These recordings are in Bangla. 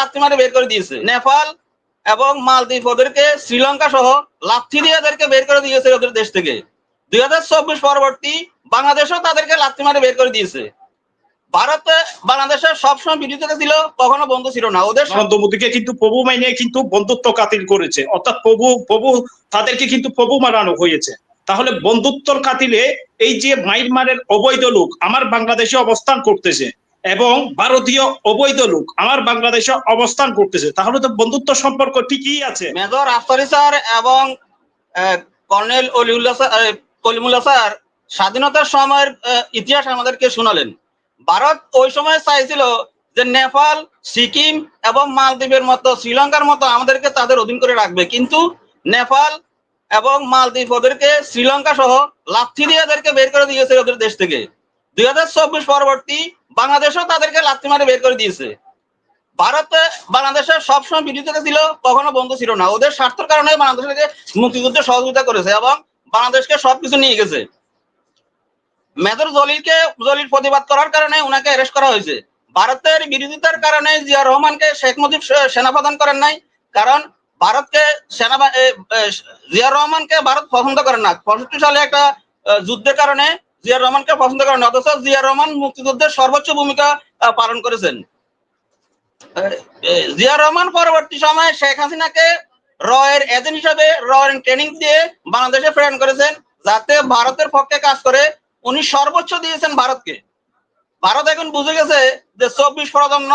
লাথি মারে বের করে দিয়েছে। নেপাল এবং মালদ্বীপ ওদেরকে শ্রীলঙ্কা সহ লাথি দিয়ে এদেরকে বের করে দিয়েছে ওদের দেশ থেকে। 2024 পরবর্তী বাংলাদেশও তাদেরকে লাথি মারে বের করে দিয়েছে। ভারতে বাংলাদেশের সবসময় বিরোধিতা ছিল, কখনো বন্ধু ছিল না। ওদের নরেন্দ্র মোদীকে কিন্তু প্রভু মাইনে কিন্তু বন্ধুত্ব কাতিল করেছে, অর্থাৎ প্রভু তাদেরকে কিন্তু প্রভু মানানো হয়েছে। তাহলে বন্ধুত্বর কাতিলে এই যে মায়ানমারের অবৈধ লোক আমার বাংলাদেশে অবস্থান করতেছে এবং ভারতীয় অবৈধ লোক আমার বাংলাদেশে অবস্থান করতেছে, তাহলে তো বন্ধুত্ব সম্পর্ক ঠিকই আছে। মেজর আফসারি স্যার এবং কর্নেল কলিমুল্লাহ স্যার স্বাধীনতার সময়ের ইতিহাস আমাদেরকে শোনালেন। ভারত ওই সময় চাইছিল যে নেপাল, সিকিম এবং মালদ্বীপের মতো, শ্রীলঙ্কার মতো আমাদেরকে তাদের অধীন করে রাখবে, কিন্তু নেপাল এবং মালদ্বীপ ওদেরকে শ্রীলঙ্কা সহ লাথি দিয়ে এদেরকে বের করে দিয়েছে ওদের দেশ থেকে। 2024 পরবর্তী বাংলাদেশও তাদেরকে লাথি মারে বের করে দিয়েছে। ভারতে বাংলাদেশের সবসময় বিরোধিতা ছিল, কখনো বন্ধু ছিল না। ওদের স্বার্থের কারণে বাংলাদেশকে মুক্তিযুদ্ধে সহযোগিতা করেছে এবং বাংলাদেশকে সবকিছু নিয়ে গেছে। মেজর জলিল প্রতিবাদ করার কারণে ওনাকে অ্যারেস্ট করা হয়েছে। ভারতের বিরোধিতার কারণে জিয়া রহমানকে শেখ মুজিব সেনা প্রদান করেন নাই, কারণ ভারতকে জিয়া রহমানকে ভারত পছন্দ করেন না। 65 সালে একটা যুদ্ধের কারণে জিয়া রহমানকে পছন্দ করেন, অথচ জিয়া রহমান মুক্তিযুদ্ধের সর্বোচ্চ ভূমিকা পালন করেছেন। জিয়া রহমান পরবর্তী সময়ে শেখ হাসিনাকে রয়ের এজেন্ট হিসাবে রয়ের ট্রেনিং দিয়ে বাংলাদেশে প্রেরণ করেছেন, যাতে ভারতের পক্ষে কাজ করে। উনি সর্বোচ্চ দিয়েছেন ভারতকে। ভারত এখন বুঝে গেছে যে 24 প্রজন্ম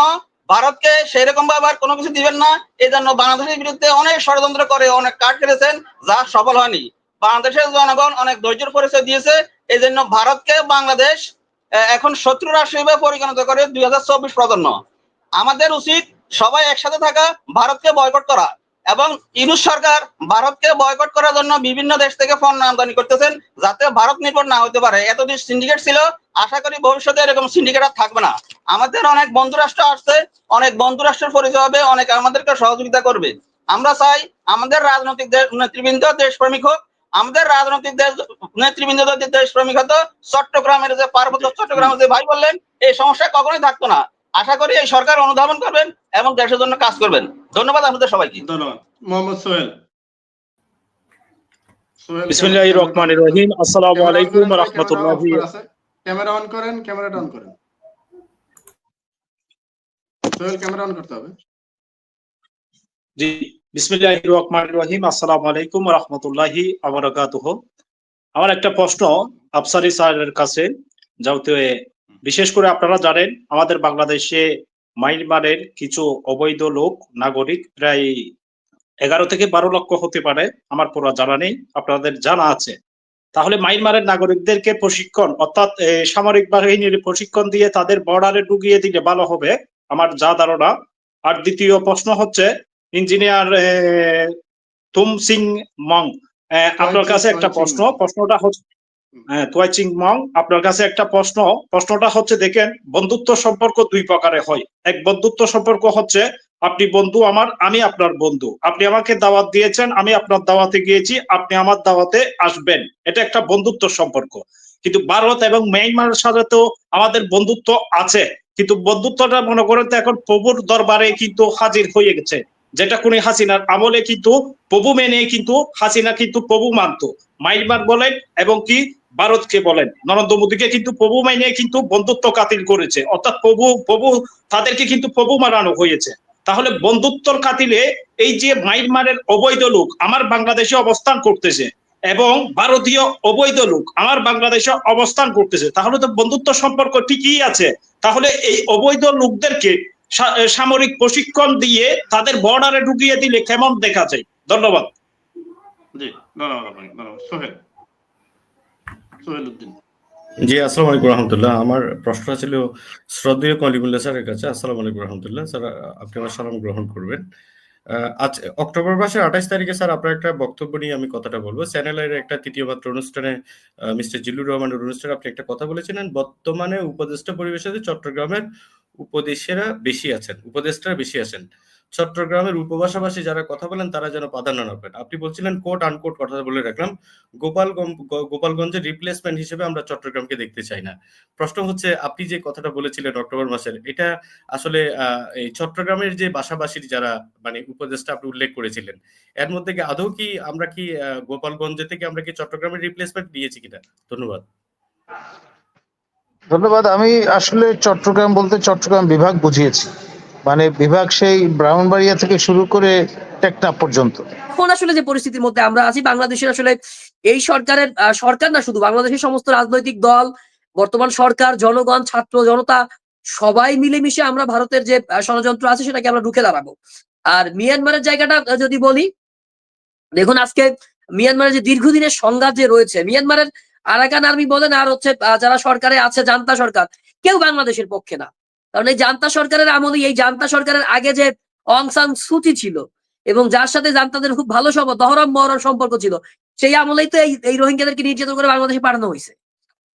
ভারতকে সেরকম ভাবে আর কোনো কিছু দিবেন না। এই জন্য বাংলাদেশের বিরুদ্ধে অনেক ষড়যন্ত্র করে অনেক কাজ কেটেছেন, যা সফল হয়নি। বাংলাদেশের জনগণ অনেক ধৈর্যের পরিচয় দিয়েছে। এই জন্য ভারতকে বাংলাদেশ এখন শত্রু রাষ্ট্র হিসেবে পরিগণিত করে 2024 প্রজন্ম। আমাদের উচিত সবাই একসাথে থাকা, ভারতকে বয়কট করা, এবং ইউনূস সরকার ভারতকে বয়কট করার জন্য বিভিন্ন দেশ থেকে পণ্য আমদানি করতেছেন, যাতে ভারত নির্ভর না হতে পারে। এতদিন সিন্ডিকেট ছিল, আশা করি ভবিষ্যতে এরকম সিন্ডিকেট আর থাকবে না। আমাদের অনেক বন্ধু রাষ্ট্র আসছে, অনেক বন্ধু রাষ্ট্রের পরিচয় হবে, অনেক আমাদেরকে সহযোগিতা করবে। আমরা চাই আমাদের রাজনৈতিক নেতৃবৃন্দ দেশপ্রেমিক হোক। আমাদের রাজনৈতিক নেতৃবৃন্দ যদি দেশপ্রেমিক হতো, চট্টগ্রামের যে পার্বত্য চট্টগ্রামের যে ভাই বললেন, এই সমস্যা কখনোই থাকতো না। আশা করি এই সরকার অনুধাবন করবেন এবং দেশের জন্য কাজ করবেন। ধন্যবাদ আপনাদের সবাইকে। ধন্যবাদ। মোহাম্মদ সোহেল। বিসমিল্লাহির রহমানির রহিম। আসসালামু আলাইকুম ওয়া রাহমাতুল্লাহি। ক্যামেরা অন করেন, ক্যামেরাটা অন করেন। সোহেল, ক্যামেরা অন করতে হবে। জি, বিসমিল্লাহির রহমানির রহিম। আসসালামু আলাইকুম ওয়া রাহমাতুল্লাহি ওয়া বারাকাতুহু। আমার একটা প্রশ্ন আফসারি স্যারের কাছে, যেহেতু বিশেষ করে আপনারা জানেন আমাদের বাংলাদেশে মায়ানমারের কিছু অবৈধ লোক নাগরিক প্রায় 11 থেকে 12 লক্ষ হতে পারে, আমার পুরো জানা নেই, আপনাদের জানা আছে। তাহলে মায়ানমারের নাগরিকদেরকে প্রশিক্ষণ, অর্থাৎ সামরিক বাহিনীর প্রশিক্ষণ দিয়ে তাদের বর্ডারে ঢুকিয়ে দিলে ভালো হবে, আমার যা ধারণা। আর দ্বিতীয় প্রশ্ন হচ্ছে ইঞ্জিনিয়ার তুম সিং মং, আপনার কাছে একটা প্রশ্নটা হচ্ছে তোয়াইচিং মং, আপনার কাছে একটা প্রশ্নটা হচ্ছে, দেখেন বন্ধুত্ব সম্পর্ক দুই প্রকারে হয়। এক বন্ধুত্ব সম্পর্ক হচ্ছে আপনি বন্ধু আমার, আমি আপনার বন্ধু, আপনি আমাকে দাওয়াত দিয়েছেন, আমি আপনার দাওয়াতে গিয়েছি, আপনি আমার দাওয়াতে আসবেন, এটা একটা বন্ধুত্ব সম্পর্ক। কিন্তু ভারত এবং মায়ানমারের সাথে তো আমাদের বন্ধুত্ব আছে, কিন্তু বন্ধুত্বটা মনে করেন তো এখন প্রভুর দরবারে কিন্তু হাজির হয়ে গেছে, যেটা কোন হাসিনার আমলে কিন্তু প্রভু মেনে কিন্তু হাসিনা কিন্তু প্রভু মানত। মায়ানমার বলেন এবং কি ভারতকে বলেন, নরেন্দ্র মোদীকে কিন্তু প্রভু মাইনে কিন্তু বন্ধুত্ব কাতিল করেছে, অর্থাৎ প্রভু তাদেরকে কিন্তু প্রভু মানানো হয়েছে। তাহলে বন্ধুত্বর কাতিলে এই যে মায়ানমারের অবৈধ লোক আমার বাংলাদেশে অবস্থান করতেছে এবং ভারতীয় অবৈধ লোক আমার বাংলাদেশে অবস্থান করতেছে, তাহলে তো বন্ধুত্ব সম্পর্ক ঠিকই আছে। তাহলে এই অবৈধ লোকদেরকে সামরিক প্রশিক্ষণ দিয়ে তাদের বর্ডারে ঢুকিয়ে দিলে কেমন দেখা যায়? ধন্যবাদ। জি, ধন্যবাদ। সোহেল উদ্দিন। জি, আসসালামু আলাইকুম রহমতুল্লাহ। আমার প্রশ্নটা ছিল শ্রদ্ধেয় কলিমুল্লাহ স্যারের কাছে। আসসালামু আলাইকুম রহমতুল্লাহ। স্যার, আপনি আমার সালাম গ্রহণ করবেন। আজ অক্টোবর মাসের 28 তারিখে স্যার আপনার একটা বক্তব্য নিয়ে আমি কথাটা বলবো। চ্যানেলের একটা তৃতীয় মাত্র অনুষ্ঠানে মিস্টার জিল্লুর রহমানের অনুষ্ঠানে আপনি একটা কথা বলেছিলেন, বর্তমানে উপদেষ্টা পরিবেশে চট্টগ্রামের উপদেষ্টারা বেশি আছেন। চট্টগ্রামের উপভাষাভাষী যারা কথা বলেন তারা যেন প্রাধান্য না পান। আপনি বলছিলেন কোট আনকোট কথা বলে রাখলাম, গোপালগঞ্জের রিপ্লেসমেন্ট হিসেবে আমরা চট্টগ্রামকে দেখতে চাই না। প্রশ্ন হচ্ছে আপনি যে কথাটা বলেছিলেন অক্টোবর মাসের, এটা আসলে এই চট্টগ্রামের যে ভাষাভাষীর যারা মানে উপদেষ্টা আপনি উল্লেখ করেছিলেন, এর মধ্যে কি আদৌ কি আমরা কি গোপালগঞ্জ থেকে আমরা কি চট্টগ্রামের রিপ্লেসমেন্ট দিয়েছি কিনা? ধন্যবাদ। ধন্যবাদ। আমি আসলে চট্টগ্রাম বলতে চট্টগ্রাম বিভাগ বুঝিয়েছি, মানে বিভাগ সেই ব্রাহ্মণবাড়িয়া থেকে শুরু করে টেকনাফ পর্যন্ত। এখন আসলে যে পরিস্থিতির মধ্যে আমরা আছি, বাংলাদেশের আসলে এই সরকারের সরকার না, শুধু বাংলাদেশের সমস্ত রাজনৈতিক দল, বর্তমান সরকার, জনগণ, ছাত্র জনতা সবাই মিলেমিশে আমরা ভারতের যে ষড়যন্ত্র আছে সেটাকে আমরা রুখে দাঁড়াবো। আর মিয়ানমারের জায়গাটা যদি বলি, দেখুন আজকে মিয়ানমারের যে দীর্ঘদিনের সংঘাত যে রয়েছে, মিয়ানমারের আরাকান আর্মি বলেন আর হচ্ছে যারা সরকারে আছে জান্তা সরকার, কেউ বাংলাদেশের পক্ষে না। কারণ এই জান্তা সরকারের আমলে, এই জান্তা সরকারের আগে যে অং সান সুচি ছিল এবং যার সাথে জান্তাদের খুব ভালো দহরম মহরম সম্পর্ক ছিল, সেই আমলেই তো এই রোহিঙ্গাদেরকে নির্যাতন করে বাংলাদেশে পাঠানো হয়েছে।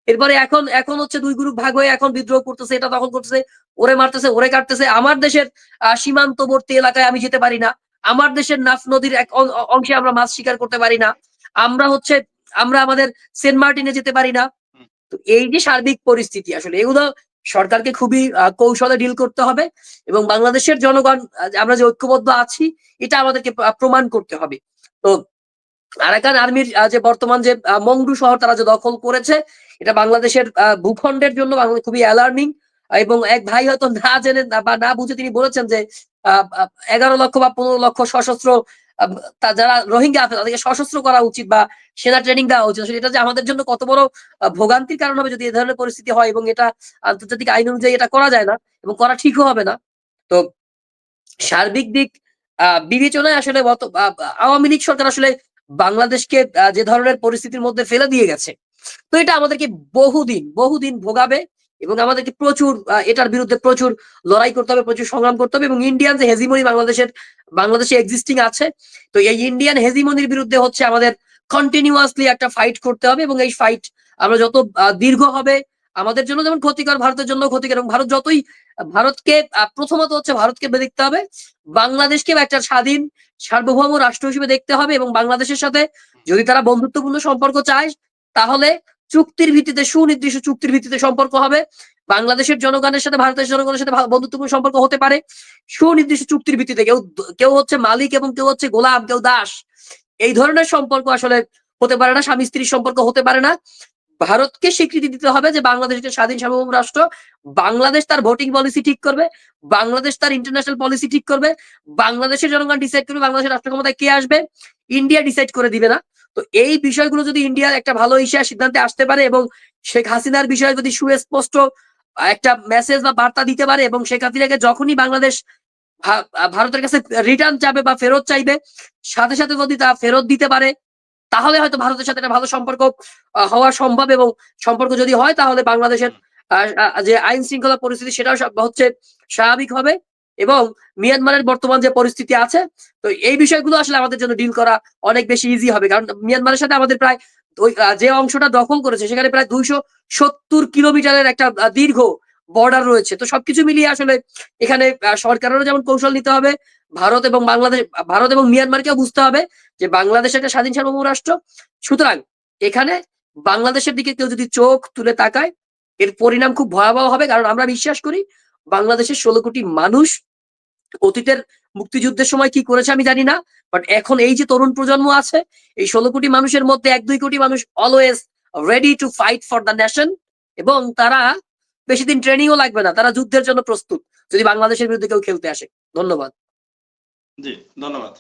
এরপরে এখন হচ্ছে দুই গ্রুপ ভাগ হয়ে এখন বিদ্রোহ করতেছে, এটা দখল করতেছে, ওরে মারতেছে, ওরে কাটতেছে। আমার দেশের সীমান্তবর্তী এলাকায় আমি যেতে পারি না, আমার দেশের নাফ নদীর এক অংশে আমরা মাছ শিকার করতে পারি না, আমরা আমাদের সেন্ট মার্টিনে যেতে পারি না। তো এই যে সার্বিক পরিস্থিতি, আসলে এগুলো সরকারকে খুবই কৌশলে ডিল করতে হবে এবং বাংলাদেশের জনগণ আমরা যে ঐক্যবদ্ধ আছি এটা আমাদেরকে প্রমাণ করতে হবে। তো আরাকান আর্মির যে বর্তমান যে মংডু শহর তারা যে দখল করেছে, এটা বাংলাদেশের ভূখণ্ডের জন্য খুবই অ্যালার্মিং। এবং এক ভাই হয়তো না জেনে বা না বুঝে তিনি বলেছেন যে 11 লক্ষ বা 15 লক্ষ সশস্ত্র যারা রোহিঙ্গা আছে তাদেরকে সশস্ত্র করা উচিত বা সেনা ট্রেনিং দেওয়া উচিত। আসলে এটা যে আমাদের জন্য কত বড় ভোগান্তির কারণ হবে যদি এ ধরনের পরিস্থিতি হয়, এবং এটা আন্তর্জাতিক আইন অনুযায়ী এটা করা যায় না এবং করা ঠিকও হবে না। তো সার্বিক দিক বিবেচনায় আসলে আওয়ামী লীগ সরকার আসলে বাংলাদেশকে যে ধরনের পরিস্থিতির মধ্যে ফেলে দিয়ে গেছে, তো এটা আমাদেরকে বহুদিন ভোগাবে এবং আমাদেরকে প্রচুর এটার বিরুদ্ধে প্রচুর লড়াই করতে হবে, প্রচুর সংগ্রাম করতে হবে। এবং ইন্ডিয়ান যে হেজিমনি বাংলাদেশে এক্সিস্টিং আছে, তো এই ইন্ডিয়ান হেজিমনির বিরুদ্ধে হচ্ছে আমাদের কন্টিনিউয়াসলি একটা ফাইট করতে হবে। এবং এই ফাইট আমরা যত দীর্ঘ হবে আমাদের জন্য যেমন ক্ষতিকর, ভারতের জন্য ক্ষতিকর। এবং ভারতকে প্রথমত হচ্ছে ভারতকে দেখতে হবে, বাংলাদেশকে একটা স্বাধীন সার্বভৌম রাষ্ট্র হিসেবে দেখতে হবে। এবং বাংলাদেশের সাথে যদি তারা বন্ধুত্বপূর্ণ সম্পর্ক চায় তাহলে চুক্তির ভিত্তিতে, সুনির্দিষ্ট চুক্তির ভিত্তিতে সম্পর্ক হবে। বাংলাদেশের জনগণের সাথে ভারতের জনগণের সাথে বন্ধুত্বপূর্ণ সম্পর্ক হতে পারে সুনির্দিষ্ট চুক্তির ভিত্তিতে। কেউ হচ্ছে মালিক এবং কেউ হচ্ছে গোলাম, কেউ দাস। এই ধরনের সম্পর্ক আসলে হতে পারে না, স্বামী স্ত্রীর সম্পর্ক হতে পারে না। ভারতকে স্বীকৃতি দিতে হবে যে বাংলাদেশ একটা স্বাধীন সার্বভৌম রাষ্ট্র, বাংলাদেশ তার ভোটিং পলিসি ঠিক করবে, বাংলাদেশ তার ইন্টারন্যাশনাল পলিসি ঠিক করবে, বাংলাদেশের জনগণ ডিসাইড করবে বাংলাদেশের রাষ্ট্র ক্ষমতায় কে আসবে, ইন্ডিয়া ডিসাইড করে দিবে না। তো এই বিষয়গুলো যদি ইন্ডিয়া একটা ভালো সিদ্ধান্তে আসতে পারে এবং শেখ হাসিনার বিষয়ে যদি সুস্পষ্ট একটা মেসেজ বা বার্তা দিতে পারে, এবং শেখ হাসিনাকে যখনই বাংলাদেশ ভারতের কাছে রিটার্ন চাবে বা ফেরত চাইবে সাথে সাথে যদি তা ফেরত দিতে পারে, তাহলে হয়তো ভারতের সাথে একটা ভালো সম্পর্ক হওয়া সম্ভব। এবং সম্পর্ক যদি হয় তাহলে বাংলাদেশের যে আইন শৃঙ্খলা পরিস্থিতি সেটাও হচ্ছে স্বাভাবিক হবে। এবং মিয়ানমারের বর্তমান যে পরিস্থিতি আছে, তো এই বিষয়গুলো আসলে আমাদের জন্য ডিল করা অনেক বেশি ইজি হবে। কারণ মিয়ানমারের সাথে আমাদের প্রায় যে অংশটা দখল করেছে সেখানে প্রায় 270 কিলোমিটারের একটা দীর্ঘ বর্ডার রয়েছে। তো সবকিছু মিলিয়ে আসলে এখানে সরকারেরও যেমন কৌশল নিতে হবে, ভারত এবং মিয়ানমারকেও বুঝতে হবে যে বাংলাদেশ একটা স্বাধীন সার্বভৌম রাষ্ট্র। সুতরাং এখানে বাংলাদেশের দিকে কেউ যদি চোখ তুলে তাকায় এর পরিণাম খুব ভয়াবহ হবে। কারণ আমরা বিশ্বাস করি বাংলাদেশের 16 কোটি মানুষ অতীতের মুক্তিযুদ্ধের সময় কি করেছে আমি জানি না, বাট এখন এই যে তরুণ প্রজন্ম আছে, এই 16 কোটি মানুষের মধ্যে 1-2 কোটি মানুষ always ready to fight for the nation. এবং তারা বেশি দিন ট্রেনিংও লাগবে না, তারা যুদ্ধের জন্য প্রস্তুত যদি বাংলাদেশের বিরুদ্ধে কেউ খেলতে আসে। ধন্যবাদ। জি, ধন্যবাদ।